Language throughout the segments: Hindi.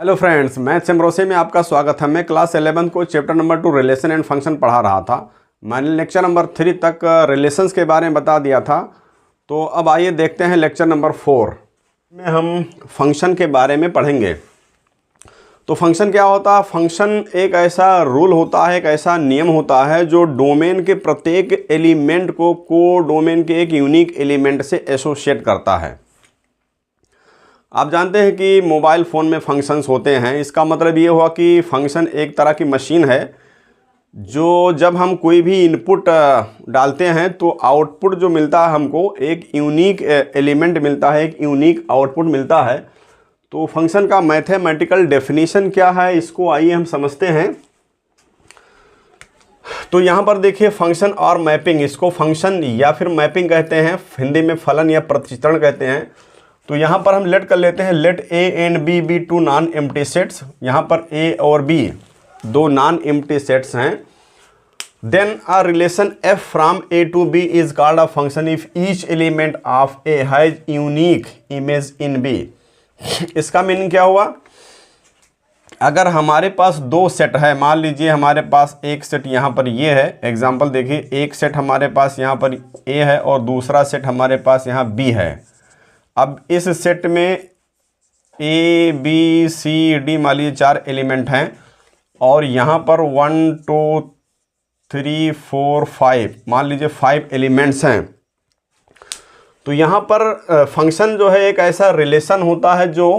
हेलो फ्रेंड्स, मैथ्स एम्ब्रोसी में आपका स्वागत है। मैं क्लास 11 को chapter number 2 relation and function पढ़ा रहा था। मैंने लेक्चर नंबर 3 तक रिलेशंस के बारे में बता दिया था। तो अब आइए देखते हैं लेक्चर नंबर 4 में हम फंक्शन के बारे में पढ़ेंगे। तो फंक्शन क्या होता है? फंक्शन एक ऐसा रूल होता है, एक ऐसा नियम होता है जो डोमेन के प्रत्येक एलिमेंट को डोमेन के एक यूनिक एलिमेंट से एसोसिएट करता है। आप जानते हैं कि मोबाइल फ़ोन में फंक्शंस होते हैं। इसका मतलब ये हुआ कि फंक्शन एक तरह की मशीन है जो जब हम कोई भी इनपुट डालते हैं तो आउटपुट जो मिलता है हमको एक यूनिक एलिमेंट मिलता है, एक यूनिक आउटपुट मिलता है। तो फंक्शन का मैथमेटिकल डेफिनेशन क्या है, इसको आइए हम समझते हैं। तो यहाँ पर देखिए फंक्शन और मैपिंग, इसको फंक्शन या फिर मैपिंग कहते हैं, हिंदी में फलन या प्रतिचित्रण कहते हैं। तो यहाँ पर हम लेट कर लेते हैं, let A and B be two non empty sets. यहाँ पर ए और बी दो नॉन एम्प्टी सेट्स हैं। Then a relation f from A to B is called a function if each element of A has unique image in B. इसका मीनिंग क्या हुआ? अगर हमारे पास दो सेट है, मान लीजिए हमारे पास एक सेट यहाँ पर ये है, एग्जाम्पल देखिए, एक सेट हमारे पास यहाँ पर ए है और दूसरा सेट हमारे पास यहाँ बी है। अब इस सेट में ए बी सी डी मान लीजिए 4 एलिमेंट हैं और यहाँ पर 1 2 3 4 5 मान लीजिए 5 एलिमेंट्स हैं। तो यहाँ पर फंक्शन जो है एक ऐसा रिलेशन होता है जो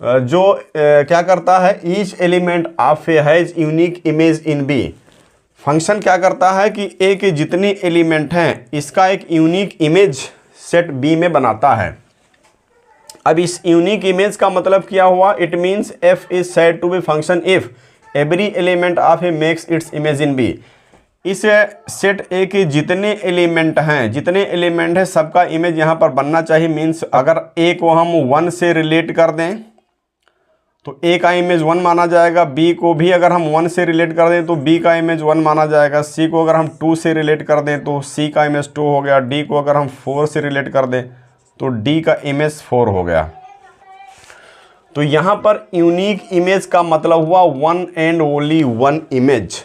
क्या करता है, each element of A has unique image in B. Function क्या करता है कि ए के जितने एलिमेंट हैं इसका एक यूनिक इमेज सेट बी में बनाता है। अब इस यूनिक इमेज का मतलब क्या हुआ? It means f is said to be function if every element of A makes its image in B. इस सेट ए के जितने एलिमेंट हैं सबका इमेज यहाँ पर बनना चाहिए। मीन्स अगर ए को हम 1 से रिलेट कर दें तो ए का इमेज 1 माना जाएगा, बी को भी अगर हम 1 से रिलेट कर दें तो बी का इमेज 1 माना जाएगा, सी को अगर हम 2 से रिलेट कर दें तो सी का इमेज 2 हो गया, डी को अगर हम 4 से रिलेट कर दें तो डी का इमेज 4 हो गया। तो यहाँ पर यूनिक इमेज का मतलब हुआ 1 एंड ओनली 1 इमेज।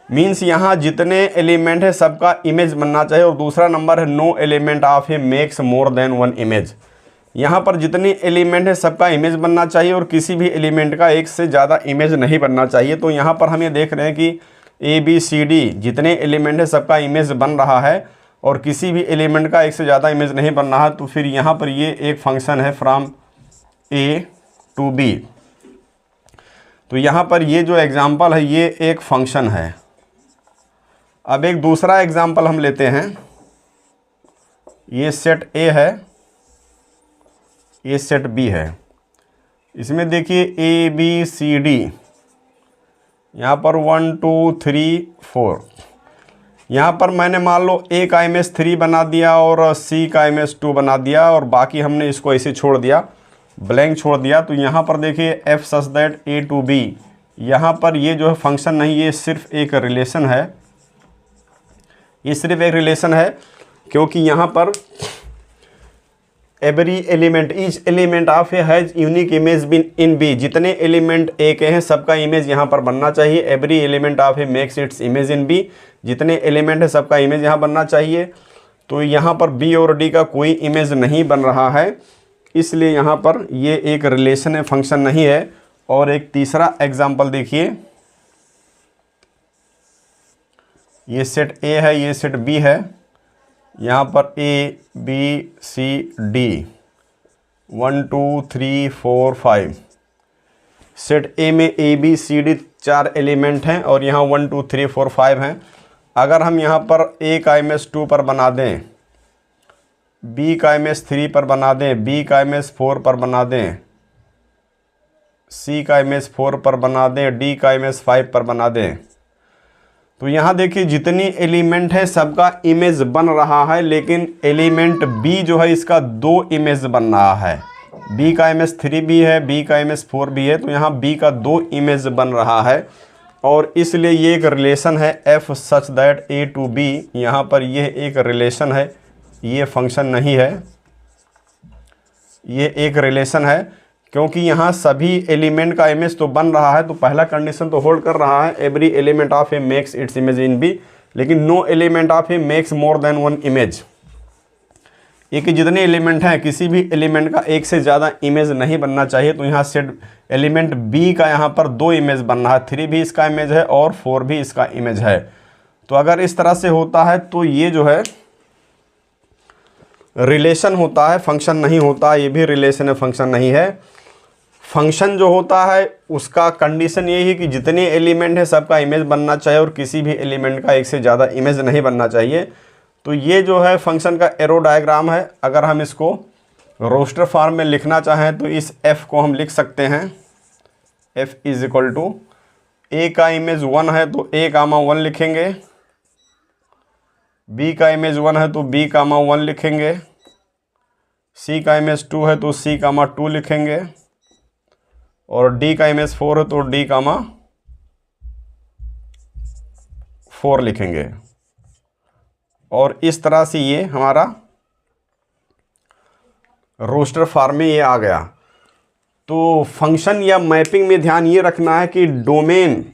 मीन्स यहाँ जितने एलिमेंट है सबका इमेज बनना चाहिए। और दूसरा नंबर है no element of A makes more than 1 image. यहाँ पर जितने एलिमेंट है सबका इमेज बनना चाहिए और किसी भी एलिमेंट का एक से ज़्यादा इमेज नहीं बनना चाहिए। तो यहाँ पर हम ये देख रहे हैं कि ए बी सी डी जितने एलिमेंट है सबका इमेज बन रहा है और किसी भी एलिमेंट का एक से ज़्यादा इमेज नहीं बन रहा है। तो फिर यहाँ पर ये एक फंक्शन है फ्रॉम ए टू बी। तो यहाँ पर ये जो एग्जाम्पल है ये एक फंक्शन है। अब एक दूसरा एग्जाम्पल हम लेते हैं। ये सेट ए है, ये सेट बी है। इसमें देखिए ए बी सी डी, यहाँ पर 1 2 3 4। यहाँ पर मैंने मान लो ए का इमेज 3 बना दिया और सी का इमेज 2 बना दिया और बाकी हमने इसको ऐसे छोड़ दिया, ब्लैंक छोड़ दिया। तो यहाँ पर देखिए f such that A to B, यहाँ पर ये जो है फंक्शन नहीं, ये सिर्फ एक रिलेशन है। ये सिर्फ एक रिलेशन है क्योंकि यहाँ पर every element each element of A has unique image been in B. जितने एलिमेंट ए के हैं सबका इमेज यहाँ पर बनना चाहिए। Every element of A makes its image in B. जितने एलिमेंट है सबका इमेज यहाँ बनना चाहिए। तो यहाँ पर बी और डी का कोई इमेज नहीं बन रहा है, इसलिए यहाँ पर ये एक रिलेशन है, फंक्शन नहीं है। और एक तीसरा एग्जाम्पल देखिए, ये सेट ए है, ये सेट बी है। यहाँ पर A B C D 1 2 3 4 5। Set A में A B C D 4 element हैं और यहाँ 1 2 3 4 5 हैं। अगर हम यहाँ पर ए का इमेज 2 पर बना दें, बी का इमेज 3 पर बना दें, बी का इमेज 4 पर बना दें, सी का इमेज 4 पर बना दें, डी का इमेज 5 पर बना दें, तो यहाँ देखिए जितनी एलिमेंट है सबका इमेज बन रहा है। लेकिन एलिमेंट बी जो है इसका 2 इमेज बन रहा है। बी का इमेज 3 भी है, बी का इमेज 4 भी है। तो यहाँ बी का 2 इमेज बन रहा है और इसलिए ये एक रिलेशन है f such that A to B. यहाँ पर ये एक रिलेशन है, ये फंक्शन नहीं है, ये एक रिलेशन है। क्योंकि यहाँ सभी एलिमेंट का इमेज तो बन रहा है, तो पहला कंडीशन तो होल्ड कर रहा है, every element of A makes its image in B, लेकिन no element of A makes more than one image. ये कि जितने एलिमेंट हैं किसी भी एलिमेंट का एक से ज़्यादा इमेज नहीं बनना चाहिए। तो यहाँ सेट एलिमेंट बी का यहाँ पर 2 इमेज बन रहा है, 3 भी इसका इमेज है और 4 भी इसका इमेज है। तो अगर इस तरह से होता है तो ये जो है रिलेशन होता है, फंक्शन नहीं होता। ये भी रिलेशन है, फंक्शन नहीं है। फंक्शन जो होता है उसका कंडीशन यही है कि जितने एलिमेंट हैं सबका इमेज बनना चाहिए और किसी भी एलिमेंट का एक से ज़्यादा इमेज नहीं बनना चाहिए। तो ये जो है फंक्शन का एरो डायग्राम है। अगर हम इसको रोस्टर फॉर्म में लिखना चाहें तो इस f को हम लिख सकते हैं, f is equal to a का इमेज 1 है तो a कामा 1 लिखेंगे, b का इमेज 1 है तो b कामा 1 लिखेंगे, c का इमेज 2 है तो c कामा 2 लिखेंगे, और d का इमेज 4 है तो d कामा 4 लिखेंगे। और इस तरह से ये हमारा रोस्टर फॉर्म में ये आ गया। तो फंक्शन या मैपिंग में ध्यान ये रखना है कि डोमेन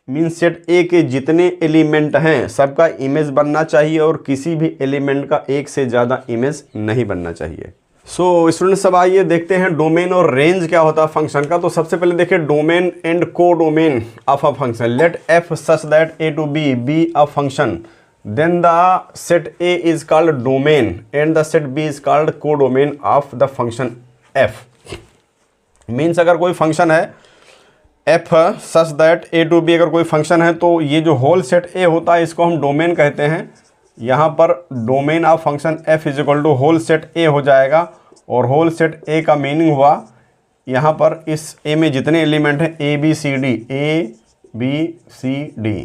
मीन्स सेट ए के जितने एलिमेंट हैं सबका इमेज बनना चाहिए और किसी भी एलिमेंट का एक से ज़्यादा इमेज नहीं बनना चाहिए। सो स्टूडेंट सब आइए देखते हैं डोमेन और रेंज क्या होता है फंक्शन का। तो सबसे पहले देखिए domain and codomain of a function. Let f such that A to B a function, then the set A is called domain and the set B is called codomain of the function f। Means अगर कोई फंक्शन है f such that A to B, अगर कोई फंक्शन है तो ये जो होल सेट A होता है इसको हम डोमेन कहते हैं। यहाँ पर domain of function f is equal to whole set A हो जाएगा, और होल सेट A का मीनिंग हुआ यहाँ पर इस A में जितने एलिमेंट हैं A B C D,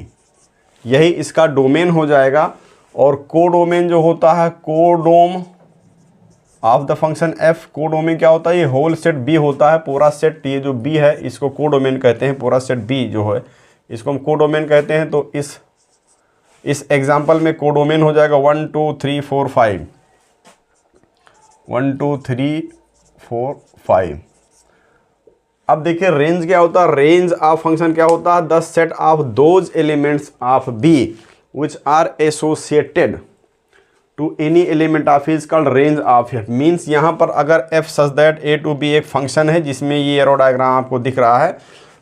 यही इसका डोमेन हो जाएगा। और कोडोमेन जो होता है codomain of the function f, codomain क्या होता है, ये होल सेट B होता है, पूरा सेट ये जो B है इसको कोडोमेन कहते हैं। पूरा सेट B जो है इसको हम कोडोमेन कहते हैं। तो इस एग्जांपल में कोडोमेन हो जाएगा 1 2 3 4 5, 1 2 3 4 5। अब देखिए रेंज क्या होता है, रेंज ऑफ फंक्शन क्या होता है, the set of those elements of B which are associated to any element of is called range of f. Means यहाँ पर अगर f such that A to B एक फंक्शन है जिसमें ये एरो डायग्राम आपको दिख रहा है,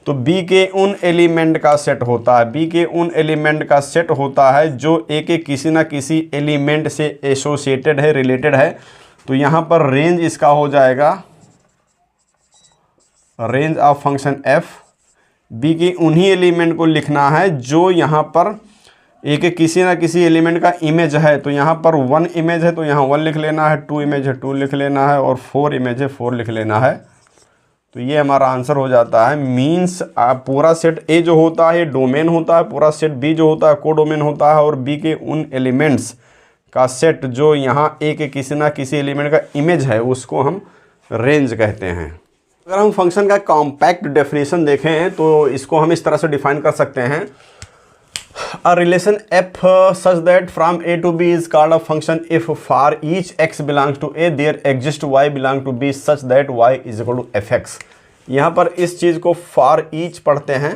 तो बी के उन एलिमेंट का सेट होता है, बी के उन एलिमेंट का सेट होता है जो ए के किसी ना किसी एलिमेंट से एसोसिएटेड है, रिलेटेड है। तो यहाँ पर रेंज इसका हो जाएगा range of function f। B के उन्हीं एलिमेंट को लिखना है जो यहाँ पर ए के किसी ना किसी एलिमेंट का इमेज है। तो यहाँ पर 1 इमेज है तो यहाँ 1 लिख लेना है, 2 इमेज है 2 लिख लेना है, और 4 इमेज है 4 लिख लेना है। तो ये हमारा आंसर हो जाता है। मीन्स पूरा सेट ए जो होता है डोमेन होता है, पूरा सेट बी जो होता है कोडोमेन होता है, और बी के उन एलिमेंट्स का सेट जो यहाँ ए के किसी ना किसी एलिमेंट का इमेज है उसको हम रेंज कहते हैं। अगर हम फंक्शन का कॉम्पैक्ट डेफिनेशन देखें तो इसको हम इस तरह से डिफाइन कर सकते हैं, a relation f such that from A to B is called a function if for each x belongs to A there exist y belong to B such that y is equal to F x. यहाँ पर इस चीज़ को फॉर ईच पढ़ते हैं,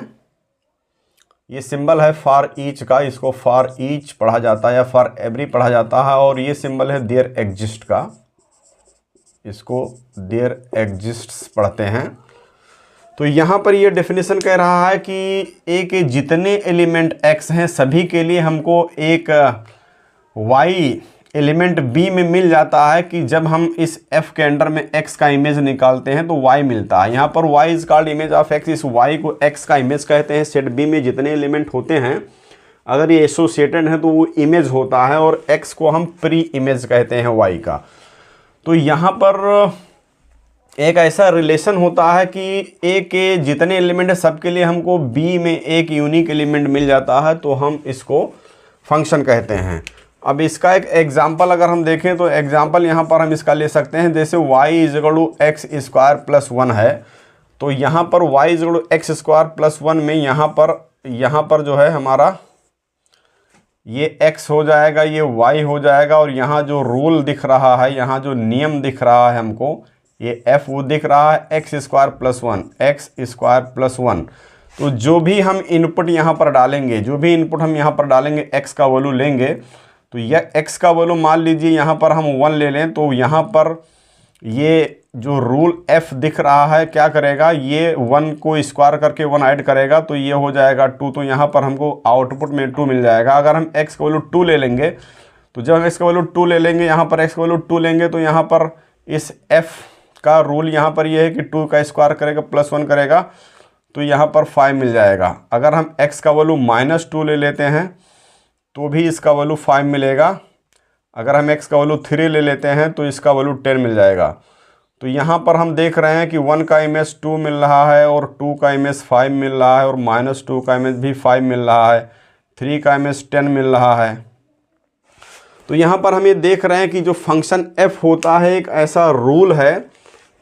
ये सिंबल है फॉर ईच का, इसको फॉर ईच पढ़ा जाता है या फॉर एवरी पढ़ा जाता है, और ये सिंबल है देयर एग्जिस्ट का, इसको देयर एग्जिस्ट्स पढ़ते हैं। तो यहाँ पर ये डेफिनेशन कह रहा है कि ए के जितने एलिमेंट x हैं सभी के लिए हमको एक y एलिमेंट b में मिल जाता है कि जब हम इस f के अंडर में x का इमेज निकालते हैं तो y मिलता है। यहाँ पर y is called image of x, इस y को x का इमेज कहते हैं। सेट b में जितने एलिमेंट होते हैं अगर ये एसोसिएटेड हैं तो वो इमेज होता है, और x को हम प्री इमेज कहते हैं y का। तो यहाँ पर एक ऐसा रिलेशन होता है कि ए के जितने एलिमेंट है सबके लिए हमको बी में एक यूनिक एलिमेंट मिल जाता है, तो हम इसको फंक्शन कहते हैं। अब इसका एक एग्जांपल अगर हम देखें तो एग्जांपल यहाँ पर हम इसका ले सकते हैं, जैसे y is equal to x square plus 1 है, तो यहाँ पर y is equal to x square plus 1 में यहाँ पर जो है हमारा ये x हो जाएगा, ये y हो जाएगा, और यहाँ जो रूल दिख रहा है, यहाँ जो नियम दिख रहा है हमको, ये f वो दिख रहा है x square plus one, x square plus one. तो जो भी हम इनपुट यहाँ पर डालेंगे, जो भी इनपुट हम यहाँ पर डालेंगे, x का वैल्यू लेंगे, तो यह x का वैल्यू मान लीजिए यहाँ पर हम 1 ले लें, तो यहाँ पर ये जो रूल f दिख रहा है क्या करेगा, ये 1 को स्क्वायर करके 1 ऐड करेगा, तो ये हो जाएगा 2। तो यहाँ पर हमको आउटपुट में 2 मिल जाएगा। अगर हम x का वैल्यू 2 ले लेंगे, तो जब हम x का वैल्यू 2 ले लेंगे, यहाँ पर x का वैल्यू 2 लेंगे, तो यहाँ पर इस f का रूल यहाँ पर ये है कि 2 का स्क्वायर करेगा प्लस 1 करेगा, तो यहाँ पर 5 मिल जाएगा। अगर हम x का वैल्यू -2 ले लेते हैं तो भी इसका वैल्यू 5 मिलेगा। अगर हम x का वैल्यू 3 ले लेते हैं तो इसका वैल्यू 10 मिल जाएगा। तो यहाँ पर हम देख रहे हैं कि 1 का इमेज 2 मिल रहा है और 2 का इमेज 5 मिल रहा है और -2 का इमेज भी 5 मिल रहा है, 3 का इमेज 10 मिल रहा है। तो यहाँ पर हम ये देख रहे हैं कि जो फंक्शन f होता है एक ऐसा रूल है,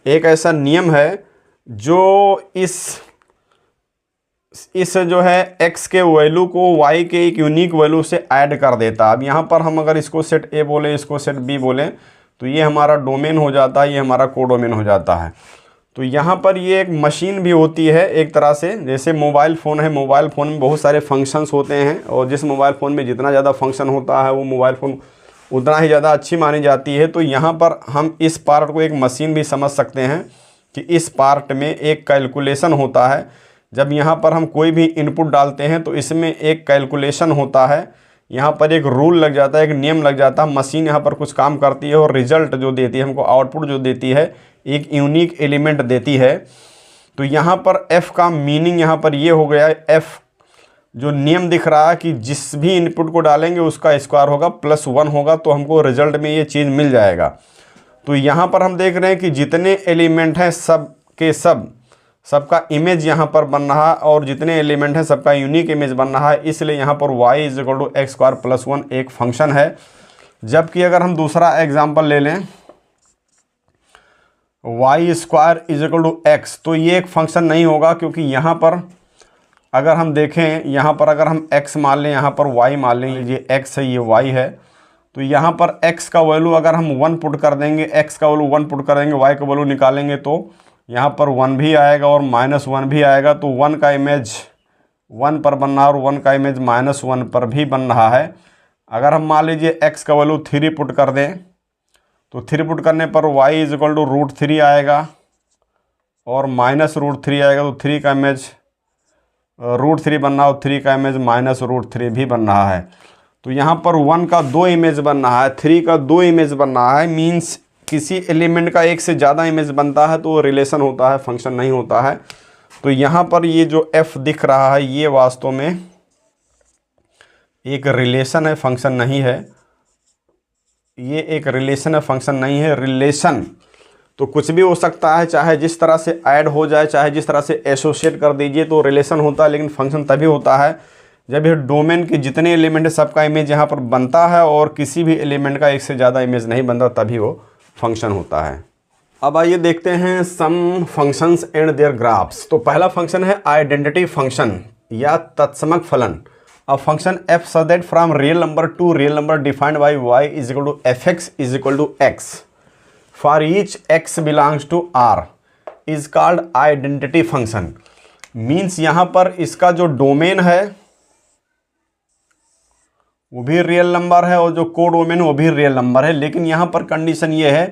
एक ऐसा नियम है जो इस जो है x के वैल्यू को y के एक यूनिक वैल्यू से ऐड कर देता है। अब यहाँ पर हम अगर इसको सेट a बोलें, इसको सेट b बोलें, तो ये हमारा डोमेन हो जाता है, ये हमारा कोडोमेन हो जाता है। तो यहाँ पर ये एक मशीन भी होती है एक तरह से, जैसे मोबाइल फ़ोन है, मोबाइल फ़ोन में बहुत सारे फंक्शंस होते हैं और जिस मोबाइल फ़ोन में जितना ज़्यादा फंक्शन होता है वो मोबाइल फ़ोन उतना ही ज़्यादा अच्छी मानी जाती है। तो यहाँ पर हम इस पार्ट को एक मशीन भी समझ सकते हैं कि इस पार्ट में एक कैलकुलेशन होता है। जब यहाँ पर हम कोई भी इनपुट डालते हैं तो इसमें एक कैलकुलेशन होता है, यहाँ पर एक रूल लग जाता है, एक नियम लग जाता है। मशीन यहाँ पर कुछ काम करती है और रिजल्ट जो देती है, हमको आउटपुट जो देती है, एक यूनिक एलिमेंट देती है। तो यहाँ पर f का मीनिंग यहाँ पर ये हो गया, f जो नियम दिख रहा है कि जिस भी इनपुट को डालेंगे उसका स्क्वायर होगा +1 होगा, तो हमको रिजल्ट में ये चीज़ मिल जाएगा। तो यहाँ पर हम देख रहे हैं कि जितने एलिमेंट हैं सब के सबका इमेज यहाँ पर बन रहा है और जितने एलिमेंट हैं सबका यूनिक इमेज बन रहा है, इसलिए यहाँ पर y = x² + 1 एक फंक्शन है। जबकि अगर हम दूसरा एग्जांपल ले लें y² = x, तो ये एक फंक्शन नहीं होगा, क्योंकि यहाँ पर अगर हम देखें, यहाँ पर अगर हम x मान लें, यहाँ पर y मान लें, ये x है, ये y है, तो यहाँ पर x का वैल्यू अगर हम 1 पुट कर देंगे, x का वैल्यू 1 पुट कर देंगे, y का वैल्यू निकालेंगे, तो यहाँ पर 1 भी आएगा और -1 भी आएगा। तो 1 का इमेज 1 पर बन रहा है और 1 का इमेज -1 पर भी बन रहा है। अगर हम मान लीजिए x का वैल्यू 3 पुट कर दें, तो 3 पुट करने पर y = √3 आएगा और -√3 आएगा, तो 3 का इमेज √3 बन रहा है और 3 का इमेज -√3 भी बन रहा है। तो यहाँ पर 1 का 2 इमेज बन रहा है, 3 का 2 इमेज बन रहा है, मीन्स किसी एलिमेंट का एक से ज़्यादा इमेज बनता है तो रिलेशन होता है, फंक्शन नहीं होता है। तो यहाँ पर ये जो f दिख रहा है ये वास्तव में एक रिलेशन है, फंक्शन नहीं है। ये एक रिलेशन है, फंक्शन नहीं है। रिलेशन तो कुछ भी हो सकता है, चाहे जिस तरह से ऐड हो जाए, चाहे जिस तरह से एसोसिएट कर दीजिए, तो रिलेशन होता है। लेकिन फंक्शन तभी होता है जब ये डोमेन के जितने एलिमेंट है सबका इमेज यहाँ पर बनता है और किसी भी एलिमेंट का एक से ज़्यादा इमेज नहीं बनता, तभी वो फंक्शन होता है। अब आइए देखते हैं सम फंक्शंस एंड देयर ग्राफ्स। तो पहला फंक्शन है आइडेंटिटी फंक्शन या तत्समक फलन। अ function f such that from real number to real number defined by y = fx = x for each x belongs to r is called identity function। Means यहाँ पर इसका जो डोमेन है वो भी रियल नंबर है और जो कोडोमेन वो भी रियल नंबर है। लेकिन यहाँ पर कंडीशन ये है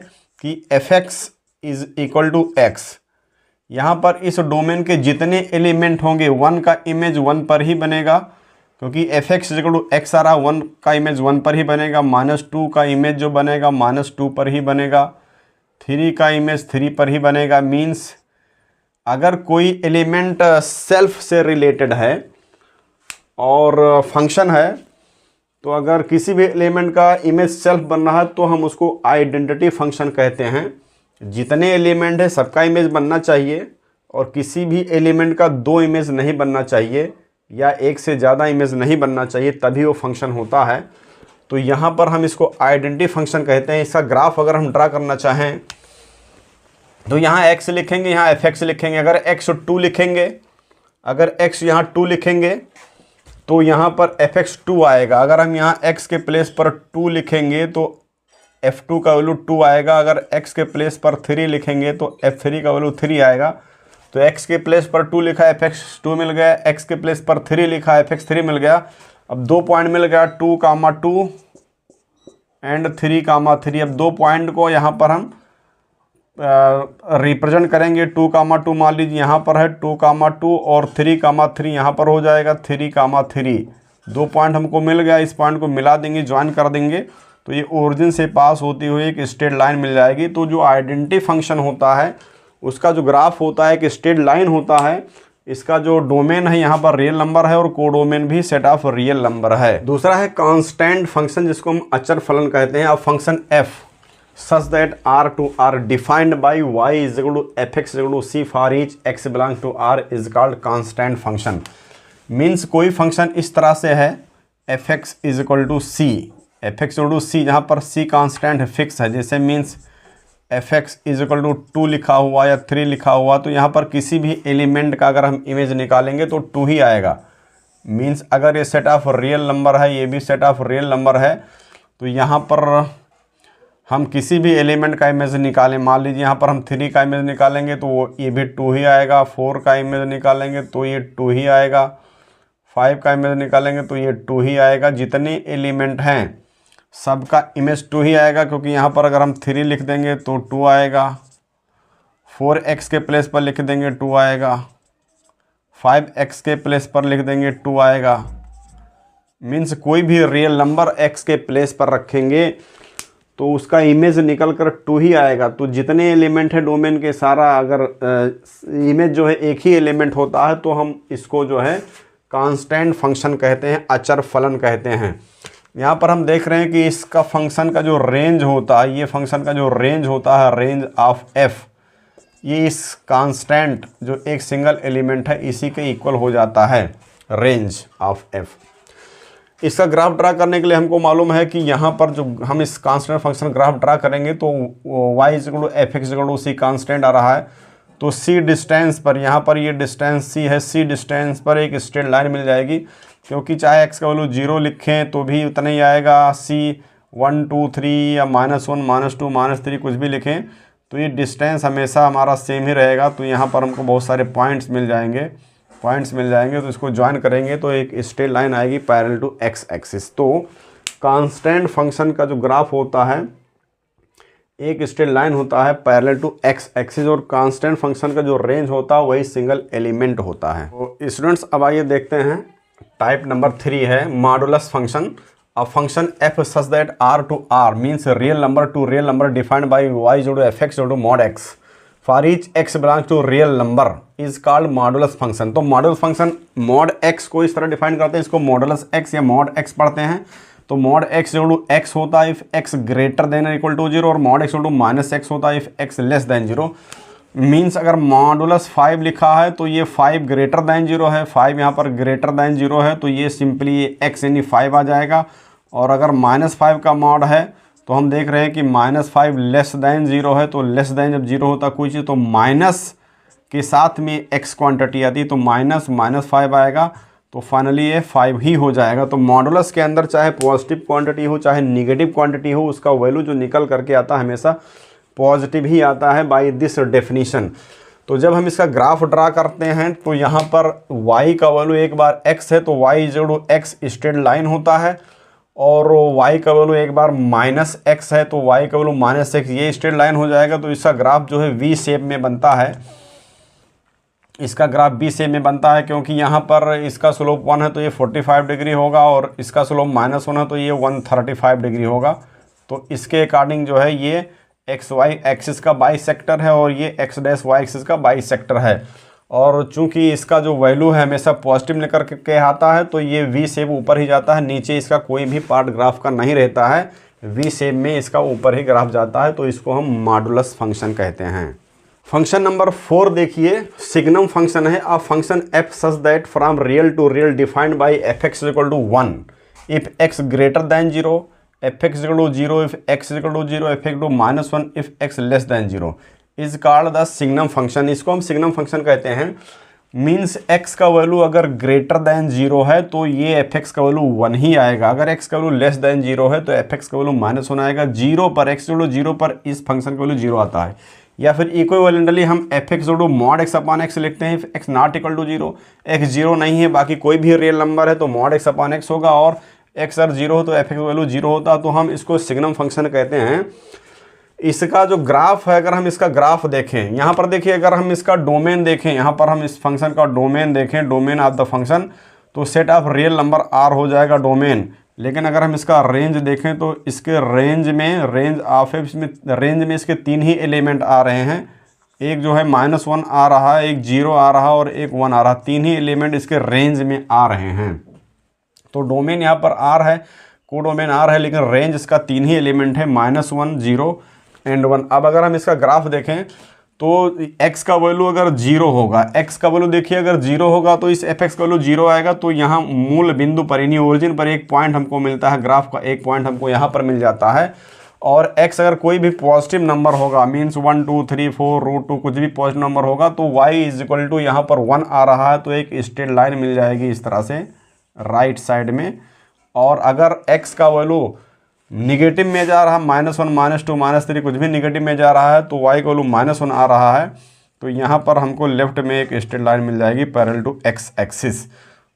कि fx = x। यहाँ पर इस डोमेन के जितने एलिमेंट होंगे 1 का इमेज 1 पर ही बनेगा, क्योंकि fx = x आ रहा, 1 का इमेज 1 पर ही बनेगा। -2 का इमेज जो बनेगा -2 पर ही बनेगा। 3 का इमेज 3 पर ही बनेगा। मीन्स अगर कोई एलिमेंट सेल्फ से रिलेटेड है और फंक्शन है, तो अगर किसी भी एलिमेंट का इमेज सेल्फ बन रहा है तो हम उसको आइडेंटिटी फंक्शन कहते हैं। जितने एलिमेंट है सबका इमेज बनना चाहिए और किसी भी एलिमेंट का 2 इमेज नहीं बनना चाहिए या एक से ज़्यादा इमेज नहीं बनना चाहिए, तभी वो फंक्शन होता है। तो यहाँ पर हम इसको आइडेंटिटी फंक्शन कहते हैं। इसका ग्राफ अगर हम ड्रा करना चाहें तो यहाँ x लिखेंगे, यहाँ fx लिखेंगे। अगर x 2 लिखेंगे, अगर x यहाँ 2 लिखेंगे तो यहाँ पर fx 2 आएगा। अगर हम यहाँ x के प्लेस पर 2 लिखेंगे तो f2 का वैल्यू 2 आएगा। अगर x के प्लेस पर 3 लिखेंगे तो f3 का वैल्यू 3 आएगा। तो x के प्लेस पर 2 लिखा है, fx2 मिल गया, x के प्लेस पर 3 लिखा है, fx3 मिल गया। अब 2 पॉइंट मिल गया, 2, 2 एंड 3, 3। अब 2 पॉइंट को यहाँ पर हम रिप्रेजेंट करेंगे। 2, 2 मान लीजिए यहाँ पर है 2, 2 और 3, 3 यहाँ पर हो जाएगा 3, 3। 2 पॉइंट हमको मिल गया, इस पॉइंट को मिला देंगे, ज्वाइन कर देंगे तो ये ओरिजिन से पास होती हुई एक स्ट्रेट लाइन मिल जाएगी। तो जो आइडेंटिटी फंक्शन होता है उसका जो ग्राफ होता है एक स्ट्रेट लाइन होता है। इसका जो डोमेन है यहाँ पर रियल नंबर है और कोडोमेन भी सेट ऑफ रियल नंबर है। दूसरा है कांस्टेंट फंक्शन जिसको हम अचर फलन कहते हैं। अब function f such that R to R defined by y is equal to fx is equal to c for each x belongs to R is called constant function। Means कोई फंक्शन इस तरह से है fx is equal to c, fx is equal to c जहाँ पर c कांस्टेंट फिक्स है। जैसे means fx is equal to 2 लिखा हुआ या 3 लिखा हुआ तो यहाँ पर किसी भी एलिमेंट का अगर हम इमेज निकालेंगे तो 2 ही आएगा। मीन्स अगर ये सेट ऑफ रियल नंबर है, ये भी सेट ऑफ रियल नंबर है, तो यहाँ पर हम किसी भी एलिमेंट का इमेज निकालें, मान लीजिए यहाँ पर हम 3 का इमेज निकालेंगे तो वो ये भी 2 ही आएगा। 4 का इमेज निकालेंगे तो ये 2 ही आएगा। 5 का इमेज निकालेंगे तो ये 2 ही आएगा। जितने एलिमेंट हैं सबका इमेज 2 ही आएगा, क्योंकि यहाँ पर अगर हम 3 लिख देंगे तो 2 आएगा। 4x के प्लेस पर लिख देंगे 2 आएगा। 5x के प्लेस पर लिख देंगे 2 आएगा। मीन्स कोई भी रियल नंबर x के प्लेस पर रखेंगे तो उसका इमेज निकल कर 2 ही आएगा। तो जितने एलिमेंट है डोमेन के सारा अगर इमेज जो है एक ही एलिमेंट होता है तो हम इसको जो है कांस्टेंट फंक्शन कहते हैं, अचर फलन कहते हैं। यहाँ पर हम देख रहे हैं कि इसका फंक्शन का जो रेंज होता है, ये फंक्शन का जो रेंज होता है रेंज ऑफ f, ये इस कांस्टेंट जो एक सिंगल एलिमेंट है इसी के इक्वल हो जाता है, रेंज ऑफ f। इसका ग्राफ ड्रा करने के लिए हमको मालूम है कि यहाँ पर जो हम इस कांस्टेंट फंक्शन ग्राफ ड्रा करेंगे तो y is equal to F x equal to C constant आ रहा है। तो c डिस्टेंस पर, यहाँ पर ये डिस्टेंस c है, c डिस्टेंस पर एक स्ट्रेट लाइन मिल जाएगी, क्योंकि चाहे x का वैल्यू 0 लिखें तो भी उतना ही आएगा। c 1, 2, 3 या -1, -2, -3 कुछ भी लिखें तो ये डिस्टेंस हमेशा हमारा सेम ही रहेगा। तो यहाँ पर हमको बहुत सारे पॉइंट्स मिल जाएंगे, तो इसको ज्वाइन करेंगे तो एक स्ट्रेट लाइन आएगी पैरेलल टू x एक्सिस। तो कांस्टेंट फंक्शन का जो ग्राफ होता है एक स्ट्रेट लाइन होता है पैरेलल टू x एक्सिस, और कांस्टेंट फंक्शन का जो रेंज होता है वही सिंगल एलिमेंट होता है। तो स्टूडेंट्स अब आइए देखते हैं टाइप नंबर 3 है modulus function. A function f such that R to R means real number to real number defined by y जो fx जो mod x for each x belongs to real number is called modulus function. तो मॉडुलस फंक्शन mod x को इस तरह डिफाइन करते हैं, इसको मॉडुलस x या mod x पढ़ते हैं। तो mod x equal to x होता है if x greater then equal to 0 और mod x equal to -x होता है if x less than 0। Means अगर मॉडुलस 5 लिखा है तो ये 5 ग्रेटर देन 0 है, 5 यहाँ पर ग्रेटर देन 0 है तो ये सिंपली x यानी 5 आ जाएगा। और अगर -5 का मॉड है तो हम देख रहे हैं कि -5 लेस देन 0 है, तो लेस देन जब 0 होता कोई चीज़ तो माइनस के साथ में x क्वांटिटी आती है तो -5 आएगा, तो फाइनली ये 5 ही हो जाएगा। तो मॉडुलस के अंदर चाहे पॉजिटिव क्वांटिटी हो चाहे निगेटिव क्वांटिटी हो, उसका वैल्यू जो निकल करके आता है हमेशा पॉजिटिव ही आता है बाय दिस डेफिनीशन। तो जब हम इसका ग्राफ ड्रा करते हैं तो यहाँ पर y का वैल्यू एक बार x है तो y equal to x straight line होता है, और y का वैल्यू एक बार -x है तो y का वैल्यू -x ये स्ट्रेट लाइन हो जाएगा। तो इसका ग्राफ जो है v शेप में बनता है, इसका ग्राफ v शेप में बनता है, क्योंकि यहाँ पर इसका स्लोप 1 है तो ये 45 डिग्री होगा और इसका स्लोप -1 है तो ये 135 डिग्री होगा। तो इसके अकॉर्डिंग जो है ये एक्स वाई एक्सिस का बाइसेक्टर है और ये x डैश वाई एक्सिस का बाइसेक्टर है। और चूंकि इसका जो वैल्यू है हमेशा पॉजिटिव लेकर के आता है तो ये वी शेप ऊपर ही जाता है, नीचे इसका कोई भी पार्ट ग्राफ का नहीं रहता है, वी शेप में इसका ऊपर ही ग्राफ जाता है, तो इसको हम मॉडुलस फंक्शन कहते हैं। फंक्शन नंबर 4 देखिए, सिग्नम फंक्शन है। A function f such that from real to real defined by f x equal to 1 if x greater than 0, f x equal to 0 if x equal to 0, f x to -1 if x less than 0 is called the signum function. इसको हम सिग्नम फंक्शन कहते हैं। मीन्स x का वैल्यू अगर ग्रेटर दैन 0 है तो ये fx का वैल्यू 1 ही आएगा। अगर x का वैल्यू लेस दैन 0 है तो fx का वैल्यू -1 आएगा। 0 पर x जोड़ो 0 पर इस फंक्शन का वैल्यू 0 आता है। या फिर इक्विवेलेंटली हम fx जोड़ो मॉड x अपान x लिखते हैं। x not equal to 0, x 0 नहीं है, बाकी कोई भी रियल नंबर है तो मॉड x अपान x होगा, और x अगर 0 हो तो fx का वैल्यू 0 होता है। तो हम इसको सिग्नम फंक्शन कहते हैं। इसका जो ग्राफ है, अगर हम इसका ग्राफ देखें, यहाँ पर देखिए, अगर हम इसका डोमेन देखें, यहाँ पर हम इस फंक्शन का डोमेन देखें, डोमेन ऑफ द फंक्शन, तो set of real number R हो जाएगा डोमेन। लेकिन अगर हम इसका रेंज देखें तो इसके रेंज ऑफ है, इसमें रेंज में इसके 3 ही एलिमेंट आ रहे हैं। एक जो है -1 आ रहा है, एक 0 आ रहा और एक 1 आ रहा, 3 ही एलिमेंट इसके रेंज में आ रहे हैं। तो डोमेन यहाँ पर R है, को डोमेन R है, लेकिन रेंज इसका 3 ही एलिमेंट है, -1, 0 एंड 1। अब अगर हम इसका ग्राफ देखें तो x का वैल्यू अगर 0 होगा, x का वैल्यू देखिए अगर 0 होगा तो इस fx का वैल्यू 0 आएगा। तो यहाँ मूल बिंदु पर यानी ओरिजिन पर एक पॉइंट हमको मिलता है, ग्राफ का एक पॉइंट हमको यहाँ पर मिल जाता है। और x अगर कोई भी पॉजिटिव नंबर होगा, मीन्स 1 2 3 4 √2 कुछ भी पॉजिटिव नंबर होगा, तो y इज इक्वल टू यहाँ पर 1 आ रहा है, तो एक स्ट्रेट लाइन मिल जाएगी इस तरह से राइट साइड में। और अगर x का वैल्यू निगेटिव में जा रहा है, -1 -2 -3 कुछ भी निगेटिव में जा रहा है, तो y का वैल्यू -1 आ रहा है, तो यहाँ पर हमको लेफ्ट में एक स्ट्रेट लाइन मिल जाएगी पैरेलल टू x एक्सिस।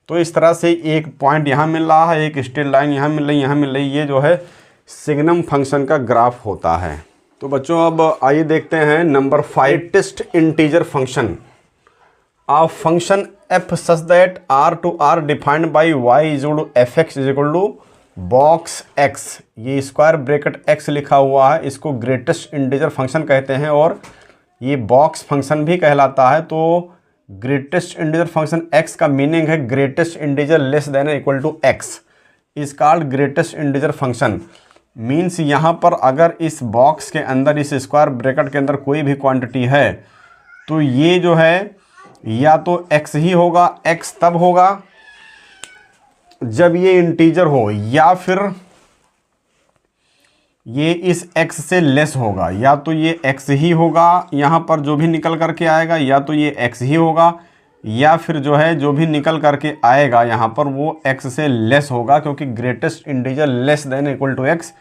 तो इस तरह से एक पॉइंट यहाँ मिल रहा है, एक स्ट्रेट लाइन यहाँ मिल रही, यहाँ मिल रही, ये जो है सिग्नम फंक्शन का ग्राफ होता है। तो बच्चों अब आइए देखते हैं number 5, greatest integer function. A function f such that r to r defined by y is equal to fx is equal to box x, ये स्क्वायर ब्रैकेट x लिखा हुआ है, इसको ग्रेटेस्ट इंटीजर फंक्शन कहते हैं और ये बॉक्स फंक्शन भी कहलाता है। तो ग्रेटेस्ट इंटीजर फंक्शन x का मीनिंग है greatest integer less than equal to x is called greatest integer function. Means यहाँ पर अगर इस बॉक्स के अंदर, इस स्क्वायर ब्रैकेट के अंदर कोई भी क्वांटिटी है तो ये जो है या तो x ही होगा, x तब होगा जब ये इंटीजर हो, या फिर ये इस x से लेस होगा। या तो ये x ही होगा यहाँ पर जो भी निकल करके आएगा, या तो ये x ही होगा, या फिर जो है जो भी निकल करके आएगा यहाँ पर वो x से लेस होगा, क्योंकि greatest integer less than equal to x।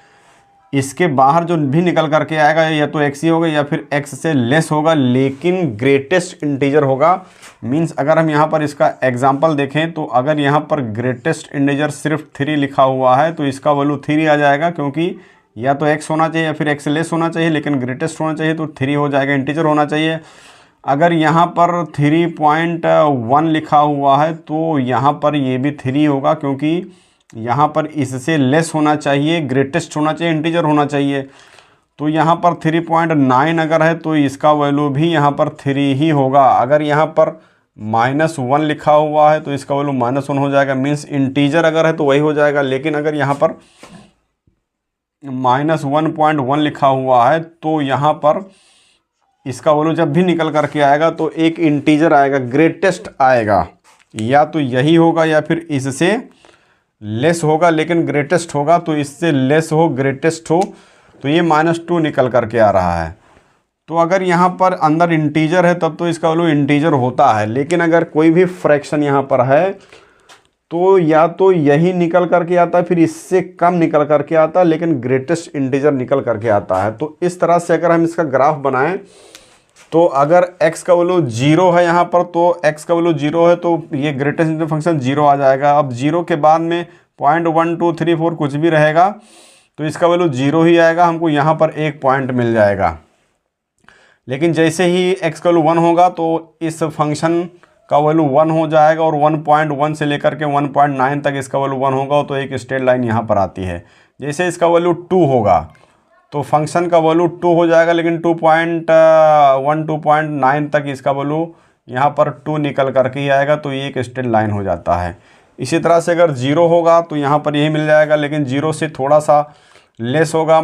इसके बाहर जो भी निकल करके आएगा या तो x ही होगा या फिर x से लेस होगा, लेकिन ग्रेटेस्ट इंटीजर होगा। मीन्स अगर हम यहाँ पर इसका एग्जांपल देखें तो अगर यहाँ पर ग्रेटेस्ट इंटीजर सिर्फ 3 लिखा हुआ है तो इसका वैल्यू 3 आ जाएगा, क्योंकि या तो x होना चाहिए या फिर x से लेस होना चाहिए, लेकिन ग्रेटेस्ट होना चाहिए तो 3 हो जाएगा, इंटीजर होना चाहिए। अगर यहाँ पर 3.1 लिखा हुआ है तो यहाँ पर ये भी 3 होगा, क्योंकि यहाँ पर इससे लेस होना चाहिए, ग्रेटेस्ट होना चाहिए, इंटीजर होना चाहिए। तो यहाँ पर 3.9 अगर है तो इसका वैल्यू भी यहाँ पर 3 ही होगा। अगर यहाँ पर -1 लिखा हुआ है तो इसका वैल्यू -1 हो जाएगा, मीन्स इंटीजर अगर है तो वही हो जाएगा। लेकिन अगर यहाँ पर -1.1 लिखा हुआ है तो यहाँ पर इसका वैल्यू जब भी निकल करके आएगा तो एक इंटीजर आएगा, ग्रेटेस्ट आएगा, या तो यही होगा या फिर इससे लेस होगा। लेकिन ग्रेटेस्ट होगा तो इससे लेस हो, ग्रेटेस्ट हो, तो ये -2 निकल करके आ रहा है। तो अगर यहाँ पर अंदर इंटीजर है तब तो इसका वैल्यू इंटीजर होता है। लेकिन अगर कोई भी फ्रैक्शन यहाँ पर है तो या तो यही निकल करके आता है, फिर इससे कम निकल करके आता है, लेकिन ग्रेटेस्ट इंटीजर निकल करके आता है। तो इस तरह से अगर हम इसका ग्राफ बनाएं तो अगर x का वैल्यू 0 है यहाँ पर, तो x का वैल्यू 0 है तो ये ग्रेटेस्ट इंटीजर फंक्शन 0 आ जाएगा। अब 0 के बाद में 0.1 2 3 4 कुछ भी रहेगा तो इसका वैल्यू 0 ही आएगा, हमको यहाँ पर एक पॉइंट मिल जाएगा। लेकिन जैसे ही x का वैल्यू 1 होगा तो इस फंक्शन का वैल्यू 1 हो जाएगा, और 1.1 से लेकर के 1.9 तक इसका वैल्यू 1 होगा, तो एक स्ट्रेट लाइन यहाँ पर आती है। जैसे इसका वैल्यू 2 होगा तो फंक्शन का वैल्यू 2 हो जाएगा, लेकिन 2.1 2.9 तक इसका वैल्यू यहाँ पर 2 निकल करके ही आएगा, तो ये एक स्ट्रेट लाइन हो जाता है। इसी तरह से अगर 0 होगा तो यहाँ पर यही मिल जाएगा, लेकिन 0 से थोड़ा सा लेस होगा,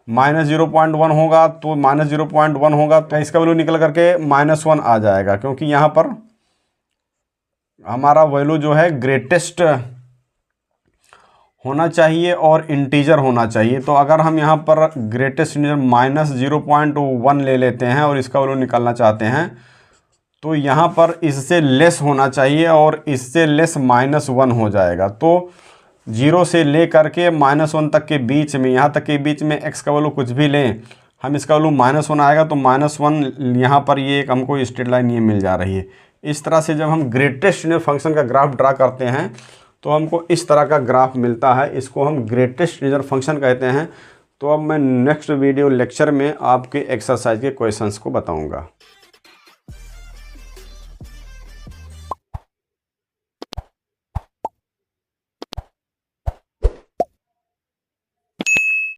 -0.1 होगा तो -0.1 होगा तो इसका वैल्यू निकल करके -1 आ जाएगा, क्योंकि यहाँ पर हमारा वैल्यू जो है ग्रेटेस्ट होना चाहिए और इंटीजर होना चाहिए। तो अगर हम यहाँ पर ग्रेटेस्ट इंटीजर -0.1 ले लेते हैं और इसका वैल्यू निकालना चाहते हैं तो यहाँ पर इससे लेस होना चाहिए और इससे लेस -1 हो जाएगा। तो 0 से ले करके -1 तक के बीच में, यहाँ तक के बीच में x का वैल्यू कुछ भी लें, हम इसका वैल्यू -1 आएगा तो -1 यहाँ पर ये एक हमको स्ट्रेट लाइन ये मिल जा रही है। इस तरह से जब हम ग्रेटेस्ट लीनियर फंक्शन का ग्राफ ड्रा करते हैं तो हमको इस तरह का ग्राफ मिलता है। इसको हम ग्रेटेस्ट लीनियर फंक्शन कहते हैं। तो अब मैं नेक्स्ट वीडियो लेक्चर में आपके एक्सरसाइज के क्वेश्चंस को बताऊंगा।